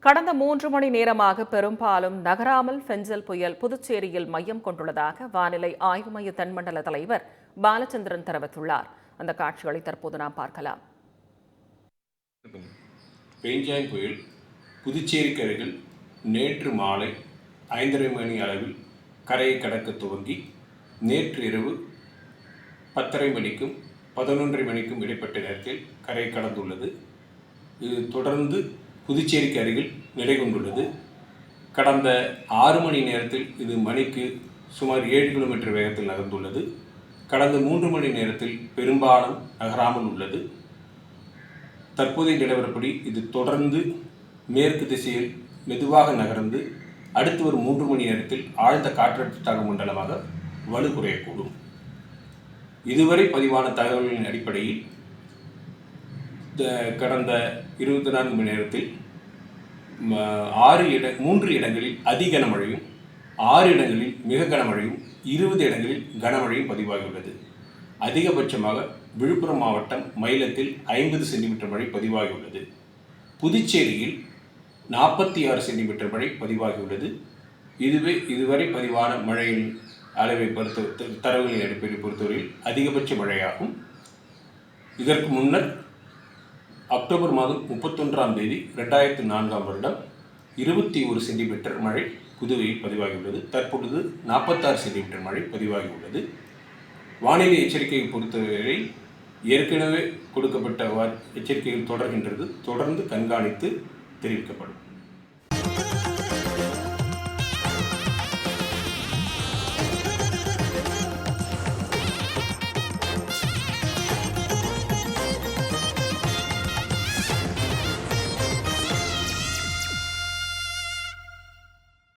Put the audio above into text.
கடந்த 3 மணி நேரமாக பெரும்பாலும் நகராமல் ஃபெஞ்சல் புயல் புதுச்சேரியில் மையம் கொண்டுள்ளதாக வானிலை ஆய்வு மைய தென்மண்டல தலைவர் பாலச்சந்திரன் தெரிவித்துள்ளார். அந்த காட்சிகளை தற்போது நாம் பார்க்கலாம். பெஞ்சாங் புயல் புதுச்சேரிக்கு அருகில் நேற்று மாலை 5:30 மணி அளவில் கரையை கடக்க துவங்கி நேற்று இரவு 10:30 மணிக்கும் 11:30 மணிக்கும் இடைப்பட்ட நேரத்தில் கரையை கடந்துள்ளது. இது தொடர்ந்து புதுச்சேரிக்கு அருகில் நிலை கொண்டுள்ளது. கடந்த 6 மணி நேரத்தில் இது மணிக்கு சுமார் 7 கிலோமீட்டர் வேகத்தில் நகர்ந்துள்ளது. கடந்த 3 மணி நேரத்தில் பெரும்பாலும் நகராமல் உள்ளது. தற்போதைய நிலவரப்படி இது தொடர்ந்து மேற்கு திசையில் மெதுவாக நகர்ந்து அடுத்து வரும் 3 மணி நேரத்தில் ஆழ்ந்த காற்றழுத்த மண்டலமாக வலு குறையக்கூடும். இதுவரை பதிவான தகவல்களின் அடிப்படையில் கடந்த 24 மணி நேரத்தில் 3 இடங்களில் அதி கனமழையும் 6 இடங்களில் மிக கனமழையும் 20 இடங்களில் கனமழையும் பதிவாகியுள்ளது. அதிகபட்சமாக விழுப்புரம் மாவட்டம் மயிலத்தில் 50 சென்டிமீட்டர் மழை பதிவாகியுள்ளது. புதுச்சேரியில் 46 சென்டிமீட்டர் மழை பதிவாகியுள்ளது. இதுவரை பதிவான மழையின் அளவை தரவுகளின் அடிப்படையில் பொறுத்தவரையில் அதிகபட்ச மழையாகும். இதற்கு முன்னர் அக்டோபர் மாதம் 31ஆம் தேதி 2004ஆம் வருடம் 21 சென்டிமீட்டர் மழை புதுவையில் பதிவாகியுள்ளது. தற்பொழுது 46 சென்டிமீட்டர் மழை பதிவாகியுள்ளது. வானிலை எச்சரிக்கையை பொறுத்தவரை ஏற்கனவே கொடுக்கப்பட்ட எச்சரிக்கைகள் தொடர்கின்றது. தொடர்ந்து கண்காணித்து தெரிவிக்கப்படும்.